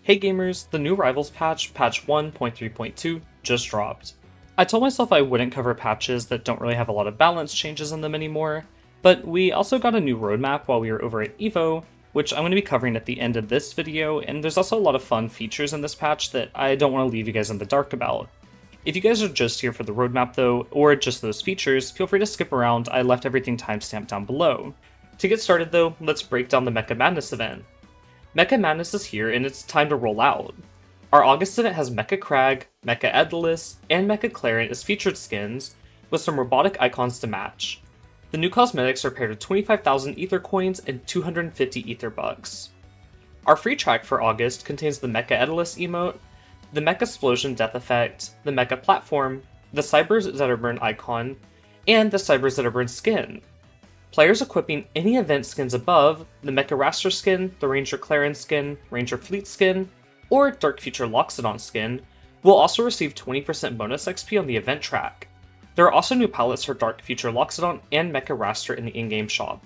Hey gamers, the new Rivals patch, patch 1.3.2, just dropped. I told myself I wouldn't cover patches that don't really have a lot of balance changes in them anymore, but we also got a new roadmap while we were over at EVO, which I'm going to be covering at the end of this video, and there's also a lot of fun features in this patch that I don't want to leave you guys in the dark about. If you guys are just here for the roadmap though, or just those features, feel free to skip around, I left everything timestamped down below. To get started though, let's break down the Mecha Madness event. Mecha Madness is here and it's time to roll out. Our August event has Mecha Crag, Mecha Edalus, and Mecha Clarent as featured skins, with some robotic icons to match. The new cosmetics are paired with 25,000 ether coins and 250 ether bucks. Our free track for August contains the Mecha Edalus emote, the Mecha Explosion Death Effect, the Mecha Platform, the Cybers Zetterburn icon, and the Cybers Zetterburn skin. Players equipping any event skins above, the Mecha Raster skin, the Ranger Claren skin, Ranger Fleet skin, or Dark Future Loxodon skin, will also receive 20% bonus XP on the event track. There are also new palettes for Dark Future Loxodon and Mecha Raster in the in-game shop.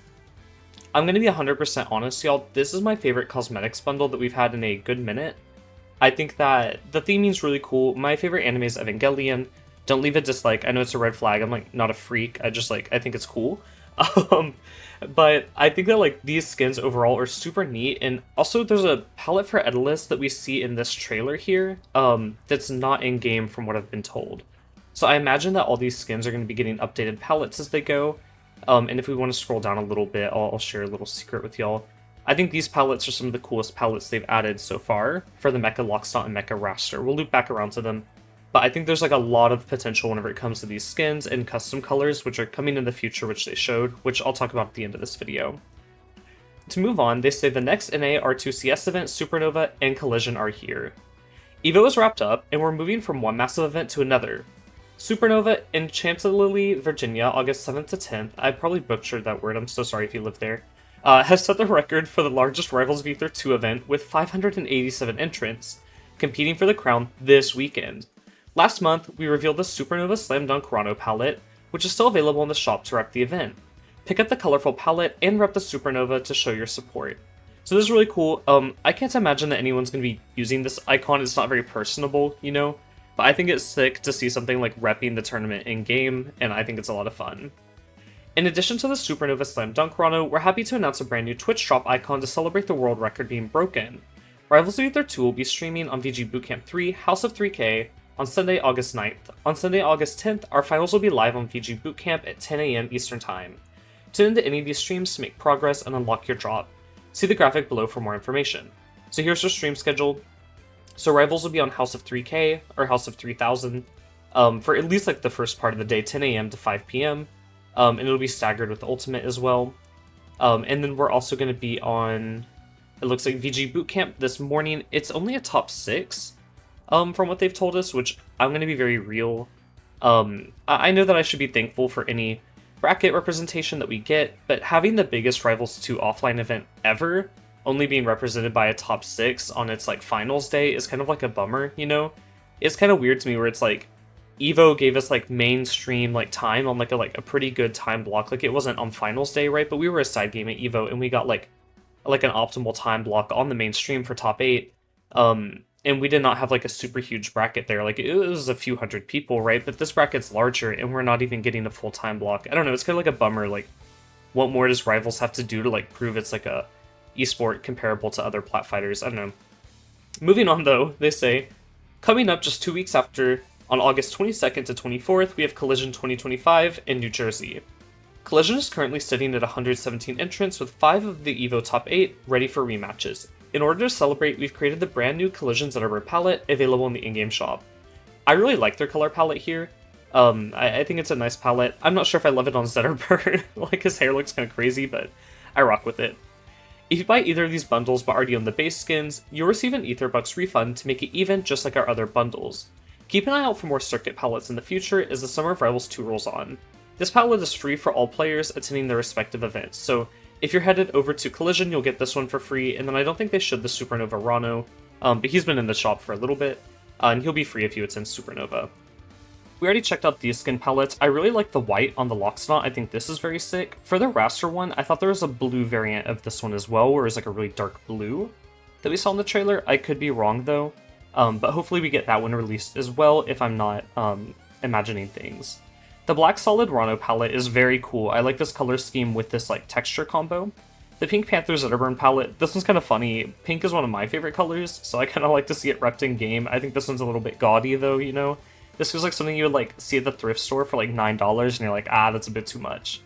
I'm going to be 100% honest, y'all, this is my favorite cosmetics bundle that we've had in a good minute. I think that the theming's really cool. My favorite anime is Evangelion. Don't leave a dislike. I know it's a red flag. I'm not a freak. I think it's cool. But I think that these skins overall are super neat, and also there's a palette for Edalus that we see in this trailer here that's not in game from what I've been told. So I imagine that all these skins are going to be getting updated palettes as they go, and if we want to scroll down a little bit, I'll share a little secret with y'all. I think these palettes are some of the coolest palettes they've added so far for the Mecha Loxodon and Mecha Raster. We'll loop back around to them. But I think there's a lot of potential whenever it comes to these skins and custom colors, which are coming in the future, which they showed, which I'll talk about at the end of this video. To move on, they say the next NA R2CS event, Supernova, and Collision are here. EVO is wrapped up, and we're moving from one massive event to another. Supernova in Chantilly, Virginia, August 7th to 10th, I probably butchered that word, I'm so sorry if you live there, has set the record for the largest Rivals of Aether 2 event with 587 entrants, competing for the crown this weekend. Last month, we revealed the Supernova Slam Dunk Rano palette, which is still available in the shop to rep the event. Pick up the colorful palette and rep the Supernova to show your support. So this is really cool. I can't imagine that anyone's going to be using this icon. It's not very personable, you know? But I think it's sick to see something like repping the tournament in-game, and I think it's a lot of fun. In addition to the Supernova Slam Dunk Rano, we're happy to announce a brand new Twitch drop icon to celebrate the world record being broken. Rivals of Aether 2 will be streaming on VG Bootcamp 3, House of 3K, on Sunday, August 9th. On Sunday, August 10th, our finals will be live on VG Bootcamp at 10 AM Eastern Time. Tune into any of these streams to make progress and unlock your drop. See the graphic below for more information. So here's your stream schedule. So Rivals will be on House of 3K, or House of 3000, for at least the first part of the day, 10 AM to 5 PM. And it'll be staggered with Ultimate as well. And then we're also going to be on, it looks like VG Bootcamp this morning. It's only a top 6. From what they've told us, which I'm going to be very real. I know that I should be thankful for any bracket representation that we get, but having the biggest Rivals 2 offline event ever only being represented by a top 6 on its finals day is kind of a bummer, you know? It's kind of weird to me where it's EVO gave us mainstream time on a pretty good time block. It wasn't on finals day, right? But we were a side game at EVO and we got an optimal time block on the mainstream for top 8. And we did not have a super huge bracket there. It was a few hundred people, right? But this bracket's larger and we're not even getting a full time block. I don't know, it's kind of a bummer. What more does Rivals have to do to prove it's a esport comparable to other plat fighters? I don't know. Moving on though, they say, coming up just 2 weeks after, on August 22nd to 24th, we have Collision 2025 in New Jersey. Collision is currently sitting at 117 entrants with 5 of the EVO top 8 ready for rematches. In order to celebrate, we've created the brand new Collision Zetterburn palette available in the in-game shop. I really like their color palette here. I think it's a nice palette. I'm not sure if I love it on Zetterburn. His hair looks kind of crazy, but I rock with it. If you buy either of these bundles but already own the base skins, you'll receive an Etherbucks refund to make it even just like our other bundles. Keep an eye out for more circuit palettes in the future as the Summer of Rivals 2 rolls on. This palette is free for all players attending their respective events, so if you're headed over to Collision, you'll get this one for free, and then I don't think they should the Supernova Rano, but he's been in the shop for a little bit, and he'll be free if you attend Supernova. We already checked out these skin palettes. I really like the white on the Loxodon. I think this is very sick. For the Raster one, I thought there was a blue variant of this one as well, where it's a really dark blue. that we saw in the trailer. I could be wrong though, but hopefully we get that one released as well if I'm not imagining things. The Black Solid Rano palette is very cool. I like this color scheme with this like texture combo. The Pink Panther Zitterburn palette, this one's kind of funny. Pink is one of my favorite colors, so I kind of like to see it repped in game. I think this one's a little bit gaudy though, you know? This feels like something you would like see at the thrift store for like $9 and you're like, ah, that's a bit too much.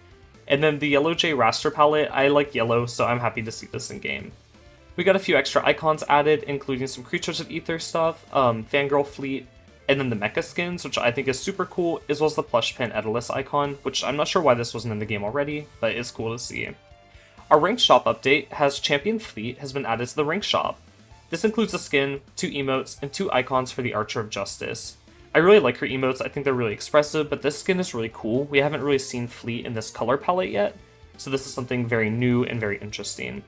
And then the Yellow J Raster palette, I like yellow, so I'm happy to see this in game. We got a few extra icons added, including some Creatures of Ether stuff, Fangirl Fleet, and then the mecha skins, which I think is super cool, as well as the plush pin Edalus icon, which I'm not sure why this wasn't in the game already, but it's cool to see. Our ranked shop update has Champion Fleet has been added to the ranked shop. This includes a skin, 2 emotes, and 2 icons for the Archer of Justice. I really like her emotes, I think they're really expressive, but this skin is really cool. We haven't really seen Fleet in this color palette yet, so this is something very new and very interesting.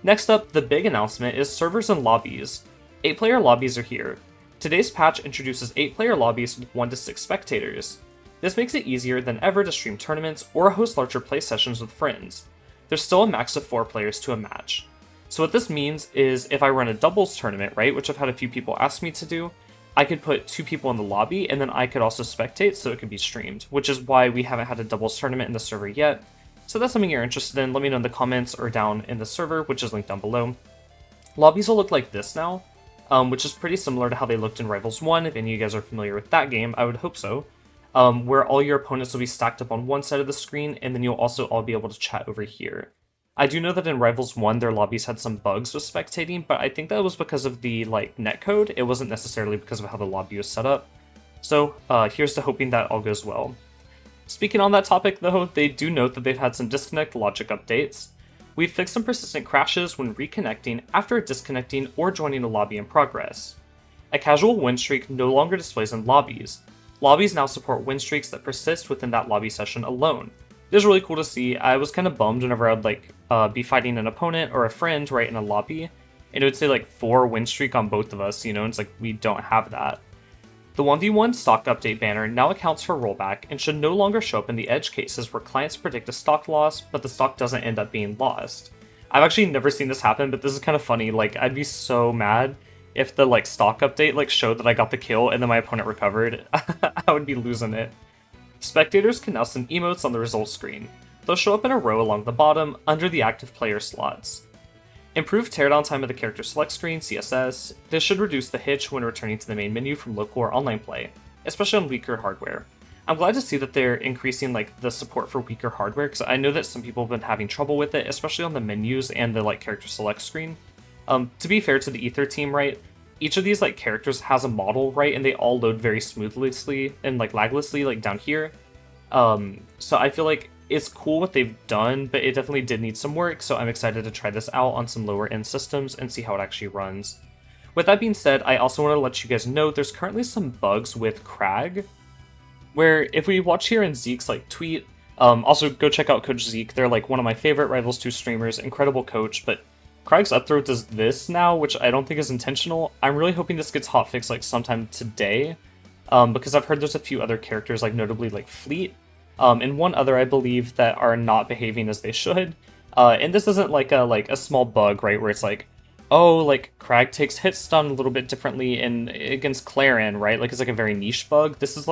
Next up, the big announcement is servers and lobbies. 8-player lobbies are here. Today's patch introduces 8-player lobbies with 1 to 6 spectators. This makes it easier than ever to stream tournaments or host larger play sessions with friends. There's still a max of 4 players to a match. So what this means is if I run a doubles tournament, right, which I've had a few people ask me to do, I could put 2 people in the lobby and then I could also spectate so it could be streamed, which is why we haven't had a doubles tournament in the server yet. So that's something you're interested in, let me know in the comments or down in the server, which is linked down below. Lobbies will look like this now, which is pretty similar to how they looked in Rivals 1, if any of you guys are familiar with that game, I would hope so, where all your opponents will be stacked up on one side of the screen, and then you'll also all be able to chat over here. I do know that in Rivals 1, their lobbies had some bugs with spectating, but I think that was because of the netcode, it wasn't necessarily because of how the lobby was set up. So here's to hoping that all goes well. Speaking on that topic though, they do note that they've had some disconnect logic updates. We've fixed some persistent crashes when reconnecting after disconnecting or joining a lobby in progress. A casual win streak no longer displays in lobbies. Lobbies now support win streaks that persist within that lobby session alone. This is really cool to see. I was kind of bummed whenever I'd be fighting an opponent or a friend right in a lobby, and it would say 4 win streak on both of us, you know, and it's like we don't have that. The 1v1 stock update banner now accounts for rollback and should no longer show up in the edge cases where clients predict a stock loss, but the stock doesn't end up being lost. I've actually never seen this happen, but this is kind of funny. I'd be so mad if the stock update showed that I got the kill and then my opponent recovered. I would be losing it. Spectators can now send emotes on the results screen. They'll show up in a row along the bottom under the active player slots. Improved teardown time of the character select screen, CSS. This should reduce the hitch when returning to the main menu from local or online play, especially on weaker hardware. I'm glad to see that they're increasing the support for weaker hardware, because I know that some people have been having trouble with it, especially on the menus and the character select screen. To be fair to the Ether team, right, each of these characters has a model, right, and they all load very smoothly and laglessly down here. So I feel like it's cool what they've done, but it definitely did need some work, so I'm excited to try this out on some lower end systems and see how it actually runs. With that being said, I also want to let you guys know there's currently some bugs with Crag, where if we watch here in Zeke's tweet, also go check out Coach Zeke, they're one of my favorite Rivals 2 streamers, incredible coach, but Crag's up throw does this now, which I don't think is intentional. I'm really hoping this gets hotfixed sometime today, because I've heard there's a few other characters, notably Fleet, and one other I believe that are not behaving as they should. And this isn't a small bug, right, where it's oh, Crag takes hit stun a little bit differently in against Clarin, right? It's a very niche bug. This is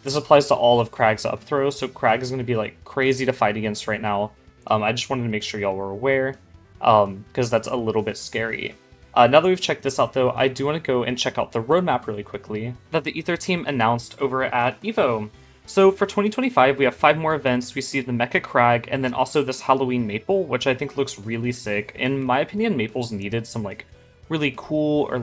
this applies to all of Crag's up throw, so Crag is going to be crazy to fight against right now. I just wanted to make sure y'all were aware, because that's a little bit scary. Now that we've checked this out though, I do want to go and check out the roadmap really quickly that the Ether team announced over at EVO. So for 2025, we have 5 more events. We see the Mecha Crag, and then also this Halloween Maple, which I think looks really sick. In my opinion, Maple's needed some really cool or I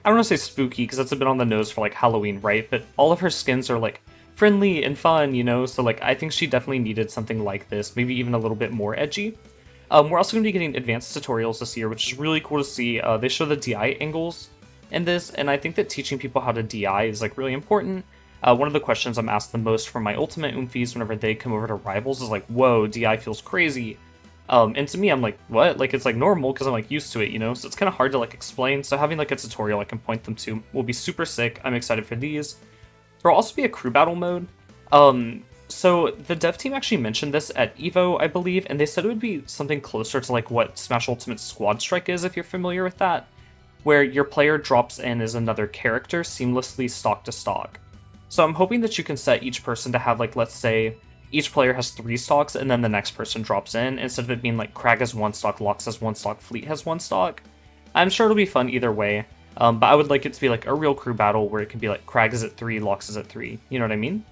don't want to say spooky because that's a bit on the nose for Halloween, right? But all of her skins are friendly and fun, you know? So I think she definitely needed something like this, maybe even a little bit more edgy. We're also going to be getting advanced tutorials this year, which is really cool to see. They show the DI angles in this, and I think that teaching people how to DI is really important. One of the questions I'm asked the most from my Ultimate Oomfies whenever they come over to Rivals is whoa, DI feels crazy. And to me, I'm what? It's normal because I'm used to it, you know? So it's kind of hard to explain. So having a tutorial I can point them to will be super sick. I'm excited for these. There'll also be a crew battle mode. So the dev team actually mentioned this at Evo, I believe, and they said it would be something closer to like what Smash Ultimate Squad Strike is, if you're familiar with that, where your player drops in as another character seamlessly stock to stock. So I'm hoping that you can set each person to have, like, let's say each player has 3 stocks and then the next person drops in, instead of it being like Crag has 1 stock, Lox has 1 stock, Fleet has 1 stock. I'm sure it'll be fun either way, but I would like it to be like a real crew battle where it can be like Crag is at 3, Lox is at 3, you know what I mean?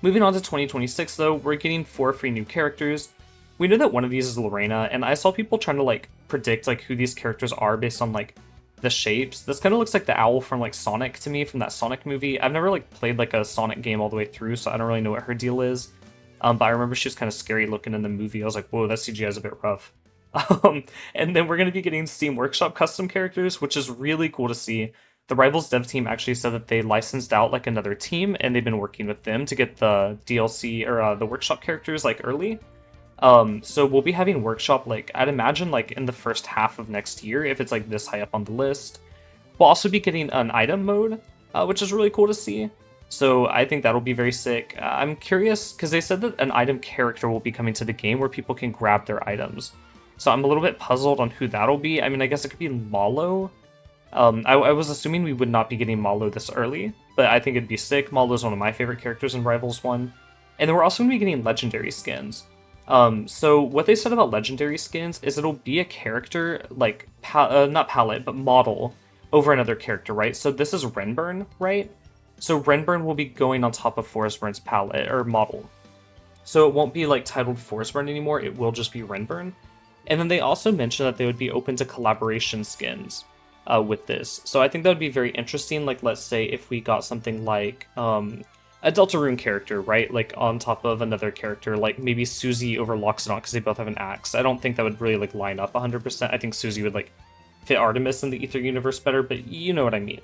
Moving on to 2026 though, we're getting 4 free new characters. We know that one of these is Lorena, and I saw people trying to like predict like who these characters are based on like the shapes. This kind of looks like the owl from like Sonic to me, from that Sonic movie. I've never like played like a Sonic game all the way through, so I don't really know what her deal is. But I remember she was kind of scary looking in the movie. I was like, whoa, that CGI is a bit rough. And then we're going to be getting Steam Workshop custom characters, which is really cool to see. The Rivals dev team actually said that they licensed out like another team, and they've been working with them to get the DLC or the Workshop characters like early. So we'll be having Workshop, like, I'd imagine, like, in the first half of next year, if it's, like, this high up on the list. We'll also be getting an item mode, which is really cool to see. So I think that'll be very sick. I'm curious, because they said that an item character will be coming to the game where people can grab their items. So I'm a little bit puzzled on who that'll be. I mean, I guess it could be Malo. I was assuming we would not be getting Malo this early, but I think it'd be sick. Malo's one of my favorite characters in Rivals 1. And then we're also going to be getting legendary skins. So what they said about legendary skins is it'll be a character, like, not palette, but model over another character, right? So this is Renburn, right? So Renburn will be going on top of Forestburn's palette, or model. So it won't be, like, titled Forestburn anymore, it will just be Renburn. And then they also mentioned that they would be open to collaboration skins with this. So I think that would be very interesting, like, let's say if we got something like, a Deltarune character, right? Like, on top of another character, like maybe Susie over Loxodon, because they both have an axe. I don't think that would really, like, line up 100%. I think Susie would, like, fit Artemis in the Ether universe better, but you know what I mean.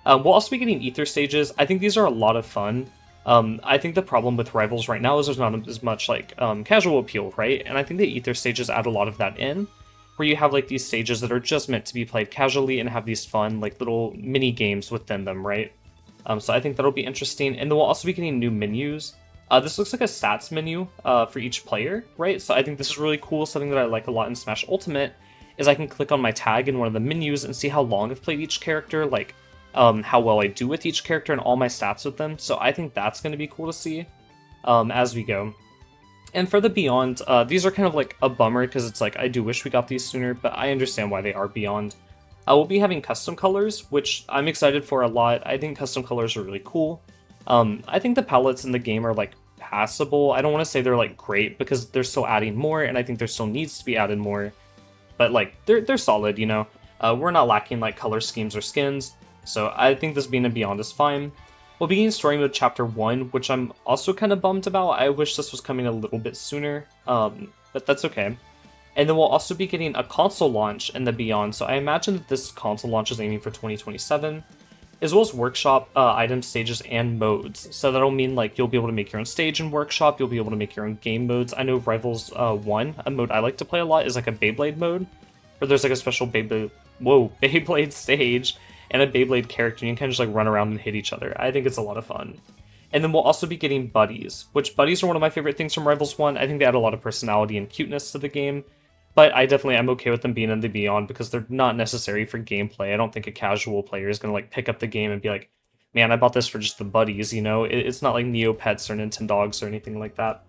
We'll also be getting Ether stages. I think these are a lot of fun. I think the problem with Rivals right now is there's not as much, like, casual appeal, right? And I think the Ether stages add a lot of that in, where you have, like, these stages that are just meant to be played casually and have these fun, like, little mini games within them, right? So I think that'll be interesting. And then we'll also be getting new menus. This looks like a stats menu for each player, right? So I think this is really cool. Something that I like a lot in Smash Ultimate is I can click on my tag in one of the menus and see how long I've played each character, like how well I do with each character and all my stats with them. So I think that's going to be cool to see as we go. And for the Beyond, these are kind of like a bummer because it's like I do wish we got these sooner, but I understand why they are Beyond. We'll be having custom colors, which I'm excited for a lot. I think custom colors are really cool. I think the palettes in the game are, like, passable. I don't want to say they're, like, great, because they're still adding more, and I think there still needs to be added more. But, like, they're solid, you know? We're not lacking, like, color schemes or skins, so I think this being a Beyond is fine. We'll be getting Story Mode Chapter 1, which I'm also kind of bummed about. I wish this was coming a little bit sooner, but that's okay. And then we'll also be getting a console launch in the Beyond, so I imagine that this console launch is aiming for 2027, as well as Workshop items, stages, and modes. So that'll mean, like, you'll be able to make your own stage in Workshop, you'll be able to make your own game modes. I know Rivals 1, a mode I like to play a lot, is like a Beyblade mode, where there's like a special Beyblade stage, and a Beyblade character, and you can kind of just like run around and hit each other. I think it's a lot of fun. And then we'll also be getting buddies, which buddies are one of my favorite things from Rivals 1. I think they add a lot of personality and cuteness to the game. But I definitely am okay with them being in the Beyond because they're not necessary for gameplay. I don't think a casual player is going to, like, pick up the game and be like, man, I bought this for just the buddies, you know? It's not like Neopets or Nintendogs or anything like that.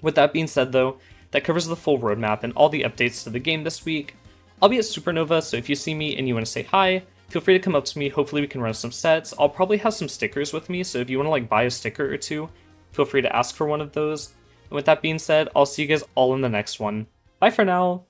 With that being said, though, that covers the full roadmap and all the updates to the game this week. I'll be at Supernova, so if you see me and you want to say hi, feel free to come up to me. Hopefully we can run some sets. I'll probably have some stickers with me, so if you want to, like, buy a sticker or two, feel free to ask for one of those. And with that being said, I'll see you guys all in the next one. Bye for now!